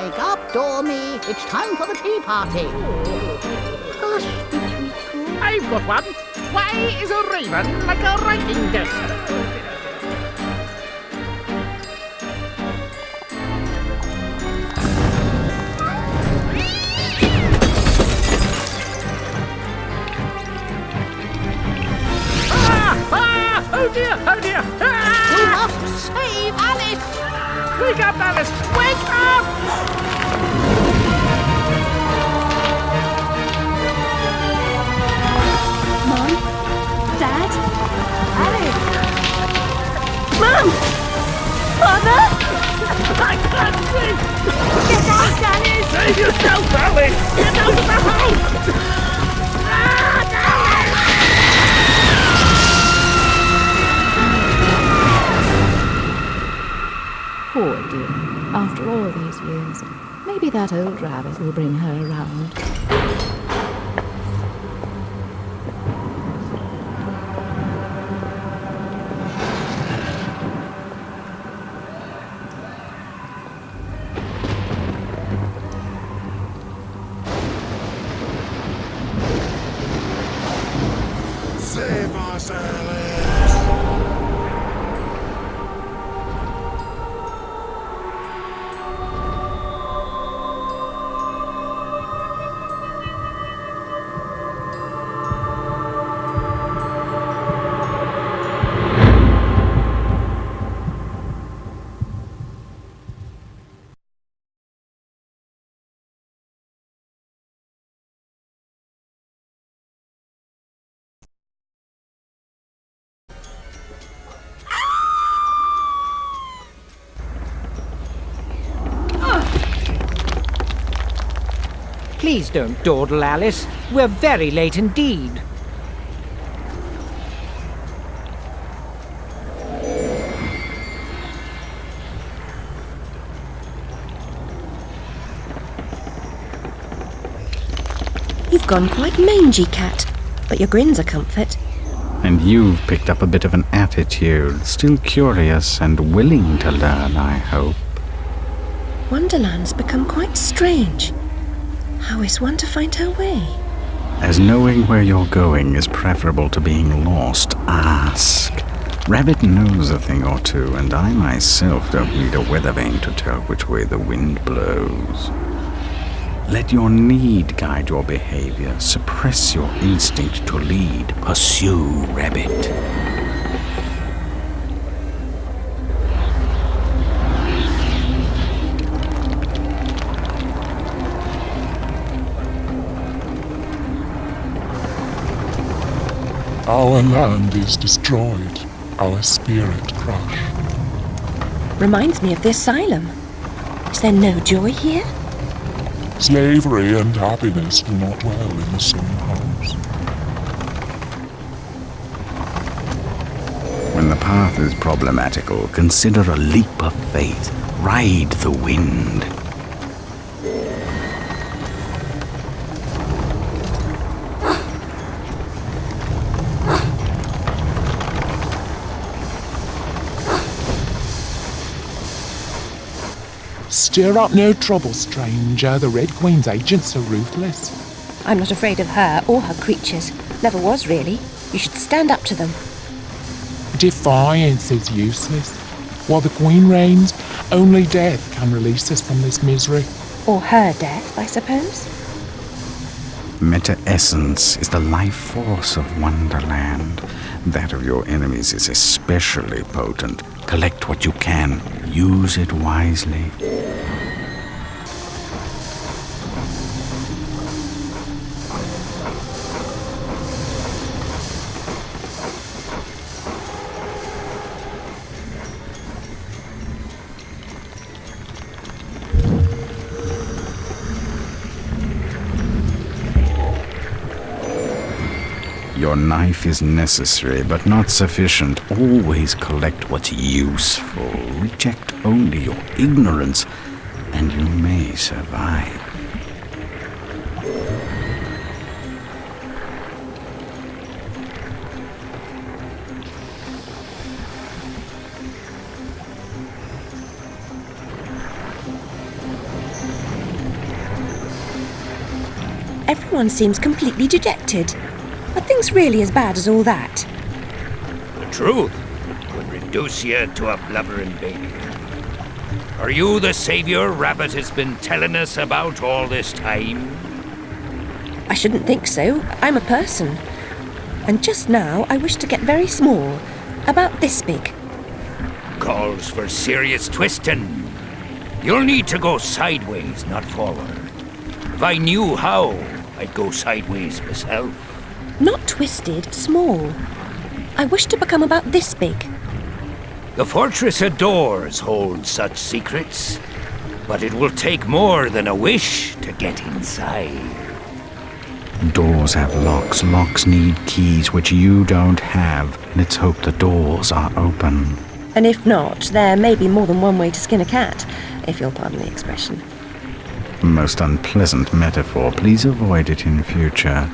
Wake up, Dormy. It's time for the tea party. Hush, Tweetweet. I've got one. Why is a raven like a writing desk? Oh dear, oh dear! Ah! You must save Alice! Wake up, Alice! Wake up! Mom? Dad? Alice? Mom! Father? I can't breathe! Get out, Alice! Save yourself, Alice! Get out of the house! Ah, Alice! Poor dear. After all these years, maybe that old rabbit will bring her around. Save us, Alice! Please don't dawdle, Alice. We're very late indeed. You've gone quite mangy, Cat, but your grin's a comfort. And you've picked up a bit of an attitude, still curious and willing to learn, I hope. Wonderland's become quite strange. How is one to find her way? As knowing where you're going is preferable to being lost, ask. Rabbit knows a thing or two, and I myself don't need a weather vane to tell which way the wind blows. Let your need guide your behavior. Suppress your instinct to lead. Pursue, Rabbit. Our land is destroyed, our spirit crushed. Reminds me of the asylum. Is there no joy here? Slavery and happiness do not dwell in the same house. When the path is problematical, consider a leap of faith. Ride the wind. Stir up no trouble, stranger. The Red Queen's agents are ruthless. I'm not afraid of her or her creatures. Never was, really. You should stand up to them. Defiance is useless. While the Queen reigns, only death can release us from this misery. Or her death, I suppose. Meta-essence is the life force of Wonderland. That of your enemies is especially potent. Collect what you can. Use it wisely. Your knife is necessary, but not sufficient. Always collect what's useful. Reject only your ignorance, and you may survive. everyone seems completely dejected. Are things really as bad as all that? The truth would reduce you to a blubbering baby. Are you the savior Rabbit has been telling us about all this time? I shouldn't think so. I'm a person. And just now I wish to get very small, about this big. Calls for serious twisting. You'll need to go sideways, not forward. If I knew how, I'd go sideways myself. Not twisted, small. I wish to become about this big. The Fortress of Doors holds such secrets, but it will take more than a wish to get inside. Doors have locks. Locks need keys, which you don't have. Let's hope the doors are open. And if not, there may be more than one way to skin a cat, if you'll pardon the expression. Most unpleasant metaphor. Please avoid it in future.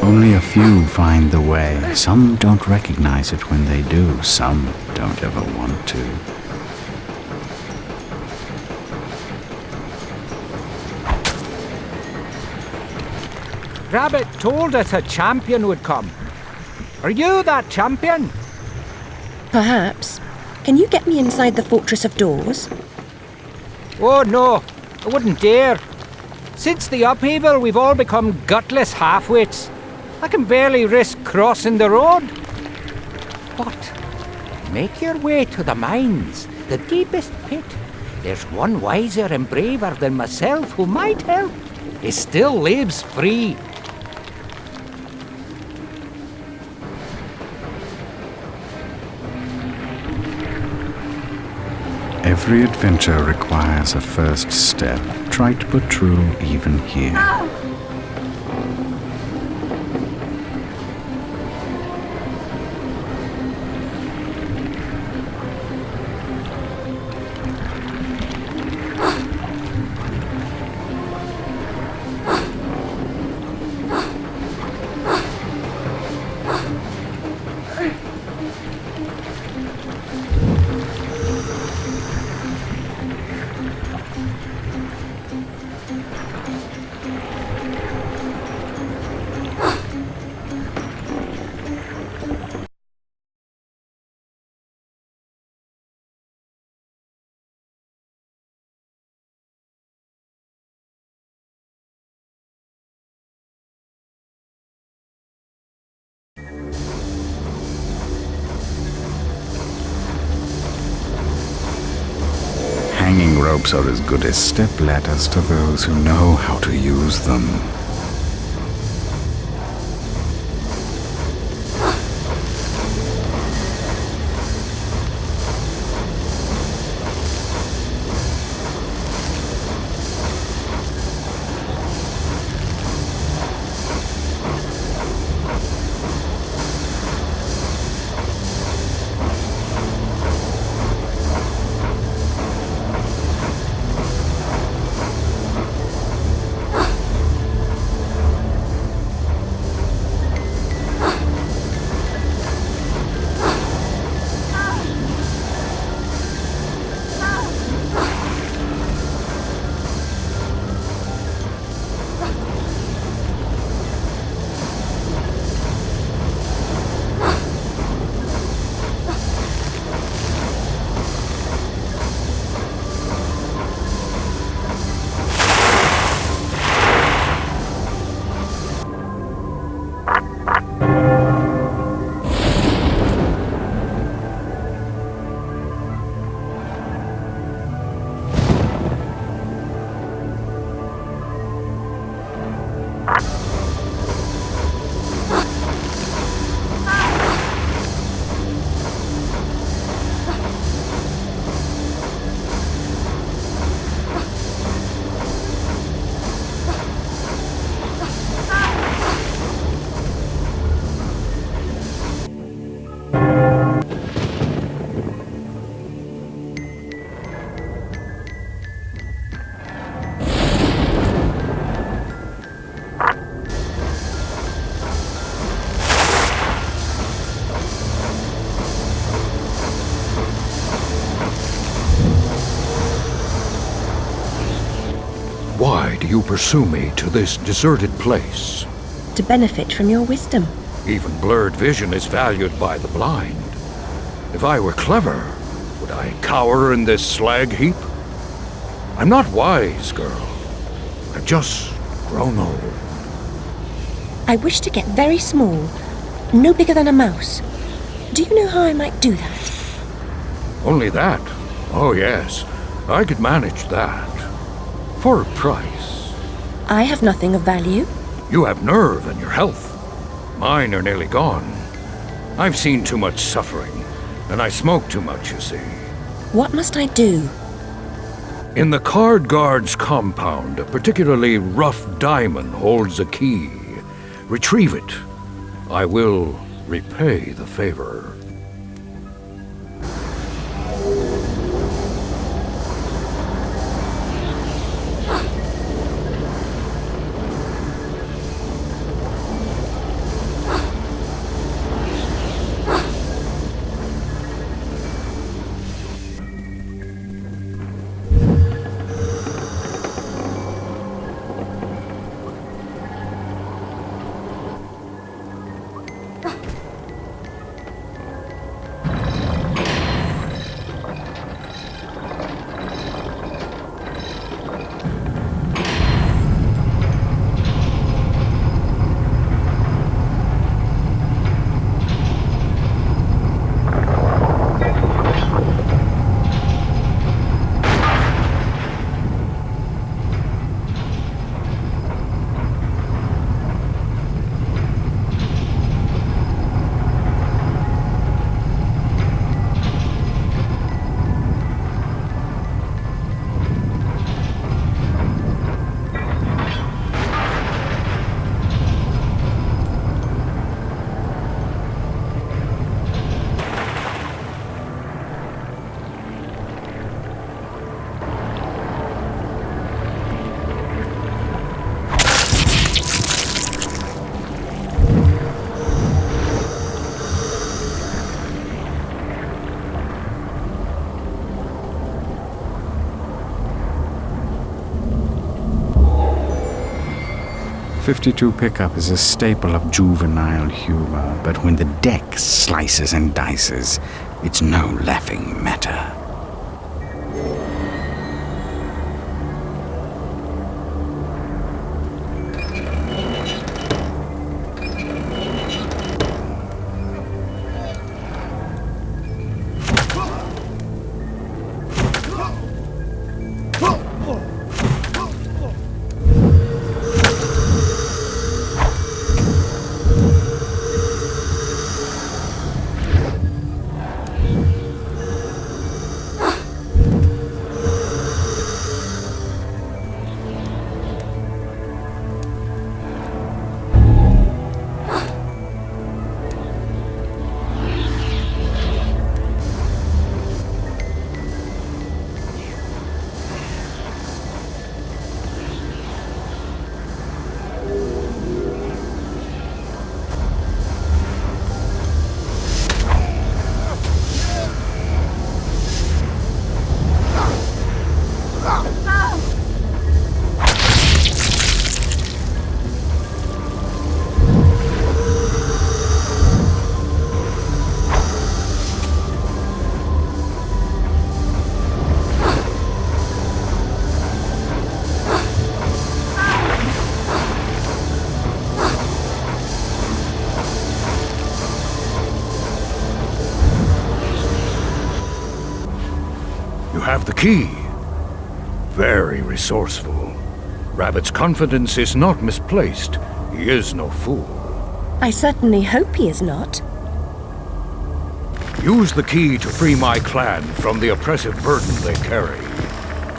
Only a few find the way. Some don't recognize it when they do. Some don't ever want to. Rabbit told us a champion would come. Are you that champion? Perhaps. Can you get me inside the Fortress of Doors? Oh no, I wouldn't dare. Since the upheaval, we've all become gutless half-wits. I can barely risk crossing the road. But make your way to the mines, the deepest pit. There's one wiser and braver than myself who might help. He still lives free. Every adventure requires a first step. Trite but true even here. Hanging ropes are as good as step ladders to those who know how to use them. do you pursue me to this deserted place? To benefit from your wisdom. Even blurred vision is valued by the blind. If I were clever, would I cower in this slag heap? I'm not wise, girl. I've just grown old. I wish to get very small, no bigger than a mouse. Do you know how I might do that? Only that? Oh yes, I could manage that. For a price. I have nothing of value. You have nerve and your health. Mine are nearly gone. I've seen too much suffering, and I smoke too much, you see. What must I do? In the Card Guard's compound, a particularly rough diamond holds a key. Retrieve it. I will repay the favor. .52 pickup is a staple of juvenile humor, but when the deck slices and dices, it's no laughing matter. Have the key. Very resourceful. Rabbit's confidence is not misplaced. He is no fool. I certainly hope he is not. Use the key to free my clan from the oppressive burden they carry.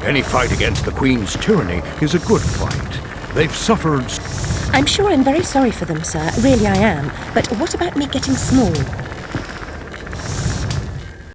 Any fight against the Queen's tyranny is a good fight. They've suffered... I'm sure I'm very sorry for them, sir. Really I am. But what about me getting small?